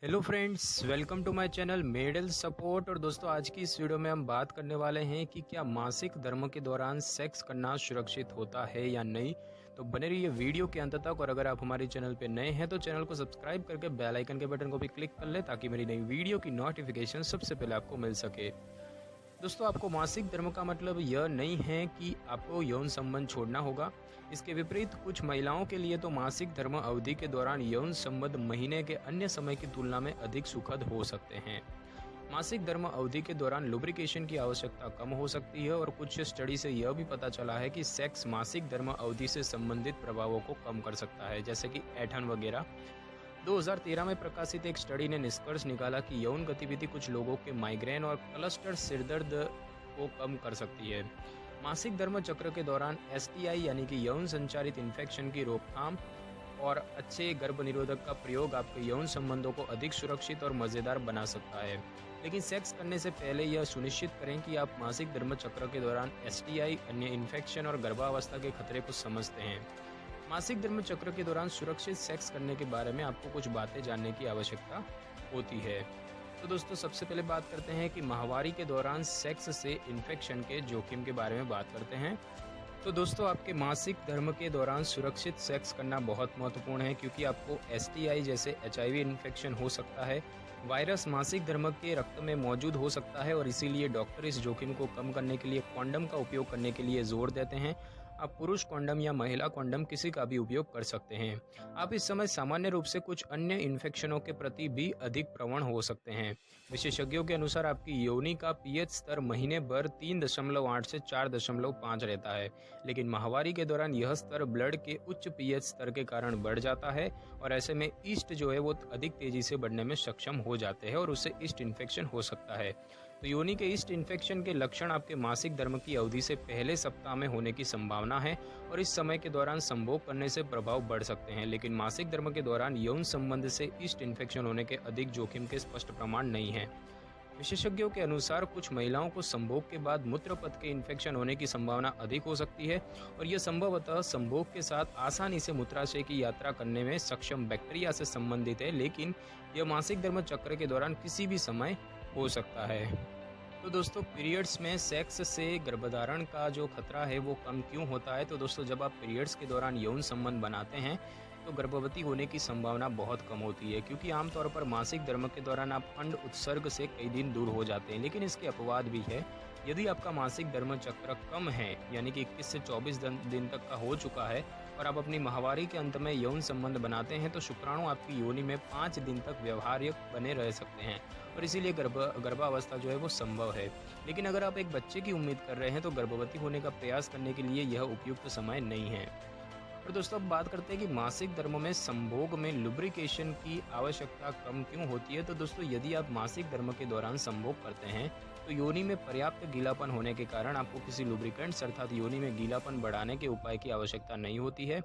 Hello friends, welcome to my channel Medal Support. और दोस्तों, आज की इस वीडियो में हम बात करने वाले हैं कि क्या मासिक धर्म के दौरान सेक्स करना सुरक्षित होता है या नहीं। तो बने रहिए वीडियो के अंत तक। और अगर आप हमारे चैनल पे नए हैं तो चैनल को सब्सक्राइब करके बेल आइकन के बटन को भी क्लिक कर ले, ताकि मेरी नई वीडियो की नोटिफिकेशन सबसे पहले आपको मिल सके। दोस्तों, आपको मासिक धर्म का मतलब यह नहीं है कि आपको यौन संबंध छोड़ना होगा। इसके विपरीत कुछ महिलाओं के लिए तो मासिक धर्म अवधि के दौरान यौन संबंध महीने के अन्य समय की तुलना में अधिक सुखद हो सकते हैं। मासिक धर्म अवधि के दौरान लुब्रिकेशन की आवश्यकता कम हो सकती है, और कुछ स्टडी से यह भी पता चला है कि सेक्स मासिक धर्म अवधि से संबंधित प्रभावों को कम कर सकता है, जैसे कि ऐंठन वगैरह। 2013 में प्रकाशित एक स्टडी ने निष्कर्ष निकाला कि यौन गतिविधि कुछ लोगों के माइग्रेन और क्लस्टर सिरदर्द को कम कर सकती है। मासिक धर्म चक्र के दौरान एसटीआई यानी कि यौन संचारित इन्फेक्शन की रोकथाम और अच्छे गर्भ निरोधक का प्रयोग आपके यौन संबंधों को अधिक सुरक्षित और मज़ेदार बना सकता है। लेकिन सेक्स करने से पहले यह सुनिश्चित करें कि आप मासिक धर्म चक्र के दौरान एसटीआई, अन्य इन्फेक्शन और गर्भावस्था के खतरे को समझते हैं। मासिक धर्म चक्र के दौरान सुरक्षित सेक्स करने के बारे में आपको कुछ बातें जानने की आवश्यकता होती है। तो दोस्तों, सबसे पहले बात करते हैं कि माहवारी के दौरान सेक्स से इन्फेक्शन के जोखिम के बारे में बात करते हैं। तो दोस्तों, आपके मासिक धर्म के दौरान सुरक्षित सेक्स करना बहुत महत्वपूर्ण है, क्योंकि आपको एसटीआई जैसे एचआईवी इन्फेक्शन हो सकता है। वायरस मासिक धर्म के रक्त में मौजूद हो सकता है, और इसीलिए डॉक्टर इस जोखिम को कम करने के लिए कॉन्डम का उपयोग करने के लिए जोर देते हैं। आप पुरुष कॉन्डम या महिला कॉन्डम किसी का भी उपयोग कर सकते हैं। आप इस समय सामान्य रूप से कुछ अन्य इन्फेक्शनों के प्रति भी अधिक प्रवण हो सकते हैं। विशेषज्ञों के अनुसार आपकी योनि का पीएच स्तर महीने भर 3.8 से 4.5 रहता है, लेकिन माहवारी के दौरान यह स्तर ब्लड के उच्च पीएच स्तर के कारण बढ़ जाता है, और ऐसे में ईस्ट जो है वो अधिक तेजी से बढ़ने में सक्षम हो जाते हैं, और उससे ईस्ट इन्फेक्शन हो सकता है। तो योनि के ईस्ट इन्फेक्शन के लक्षण आपके मासिक धर्म की अवधि से पहले सप्ताह में होने की संभावना है, और इस समय के दौरान संभोग करने से प्रभाव बढ़ सकते हैं। लेकिन मासिक धर्म के दौरान यौन संबंध से ईस्ट इन्फेक्शन होने के अधिक जोखिम के स्पष्ट प्रमाण नहीं है। विशेषज्ञों के अनुसार कुछ महिलाओं को संभोग के बाद मूत्रपथ के इन्फेक्शन होने की संभावना अधिक हो सकती है, और यह संभवतः संभोग के साथ आसानी से मूत्राशय की यात्रा करने में सक्षम बैक्टीरिया से संबंधित है, लेकिन यह मासिक धर्म चक्र के दौरान किसी भी समय हो सकता है। तो दोस्तों, पीरियड्स में सेक्स से गर्भधारण का जो खतरा है वो कम क्यों होता है। तो दोस्तों, जब आप पीरियड्स के दौरान यौन संबंध बनाते हैं तो गर्भवती होने की संभावना बहुत कम होती है, क्योंकि आमतौर पर मासिक धर्म के दौरान आप अंड उत्सर्ग से कई दिन दूर हो जाते हैं। लेकिन इसके अपवाद भी है। यदि आपका मासिक धर्म चक्र कम है, यानी कि 21 से 24 दिन तक का हो चुका है, और आप अपनी माहवारी के अंत में यौन संबंध बनाते हैं, तो शुक्राणु आपकी योनि में 5 दिन तक व्यवहार्य बने रह सकते हैं, और इसीलिए गर्भावस्था जो है वो संभव है। लेकिन अगर आप एक बच्चे की उम्मीद कर रहे हैं तो गर्भवती होने का प्रयास करने के लिए यह उपयुक्त समय नहीं है। और दोस्तों, अब बात करते हैं कि मासिक धर्म में संभोग में लुब्रिकेशन की आवश्यकता कम क्यों होती है। तो दोस्तों, यदि आप मासिक धर्म के दौरान संभोग करते हैं तो योनि में पर्याप्त गीलापन होने के कारण आपको किसी लुब्रिकेंट्स अर्थात योनि में गीलापन बढ़ाने के उपाय की आवश्यकता नहीं होती है।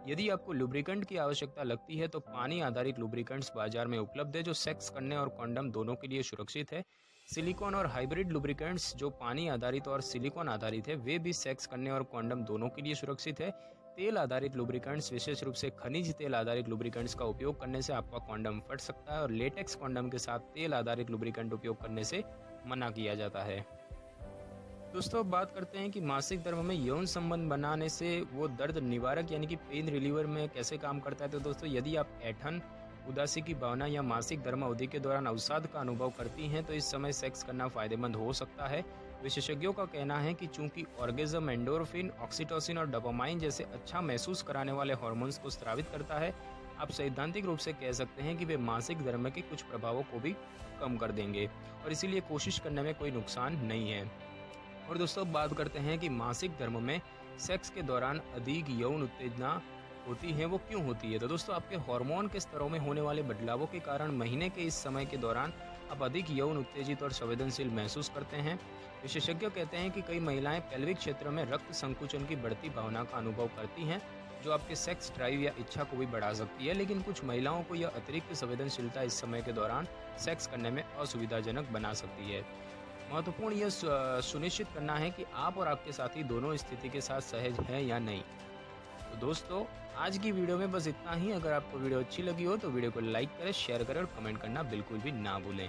यदि आपको लुब्रिकेंट की आवश्यकता लगती है तो पानी आधारित लुब्रिकेंट्स बाजार में उपलब्ध है, जो सेक्स करने और कॉन्डम दोनों के लिए सुरक्षित है। सिलिकॉन और हाइब्रिड लुब्रिकेंट्स जो पानी आधारित और सिलिकॉन आधारित है, वे भी सेक्स करने और कॉन्डम दोनों के लिए सुरक्षित है। तेल आधारित लुब्रिकेंट्स, विशेष रूप से खनिज तेल आधारित लुब्रिकेंट्स का उपयोग करने से आपका कॉन्डम फट सकता है, और लेटेक्स कॉन्डम के साथ तेल आधारित लुब्रिकेंट उपयोग करने से मना किया जाता है। दोस्तों, अब बात करते हैं कि मासिक धर्म में यौन संबंध बनाने से वो दर्द निवारक यानी कि पेन रिलीवर में कैसे काम करता है। तो दोस्तों, यदि आप ऐंठन, उदासी की भावना या मासिक धर्म अवधि के दौरान अवसाद का अनुभव करती हैं, तो इस समय सेक्स करना फायदेमंद हो सकता है। विशेषज्ञों का कहना है कि चूंकि ऑर्गेज्म एंडोर्फिन, ऑक्सीटोसिन और डोपामाइन जैसे अच्छा महसूस कराने वाले हार्मोन्स को स्रावित करता है, आप सैद्धांतिक रूप से कह सकते हैं कि वे मासिक धर्म के कुछ प्रभावों को भी कम कर देंगे, और इसीलिए कोशिश करने में कोई नुकसान नहीं है। और दोस्तों, बात करते हैं कि मासिक धर्म में सेक्स के दौरान अधिक यौन उत्तेजना होती है, वो क्यों होती है। तो दोस्तों, आपके हार्मोन के स्तरों में होने वाले बदलावों के कारण महीने के इस समय के दौरान आप अधिक यौन उत्तेजित और संवेदनशील महसूस करते हैं। विशेषज्ञ कहते हैं कि कई महिलाएं पैल्विक क्षेत्र में रक्त संकुचन की बढ़ती भावना का अनुभव करती हैं, जो आपके सेक्स ड्राइव या इच्छा को भी बढ़ा सकती है। लेकिन कुछ महिलाओं को यह अतिरिक्त संवेदनशीलता इस समय के दौरान सेक्स करने में असुविधाजनक बना सकती है। महत्वपूर्ण यह सुनिश्चित करना है कि आप और आपके साथी दोनों स्थिति के साथ सहज हैं या नहीं। तो दोस्तों आज की वीडियो में बस इतना ही। अगर आपको वीडियो अच्छी लगी हो तो वीडियो को लाइक करें, शेयर करें और कमेंट करना बिल्कुल भी ना भूलें।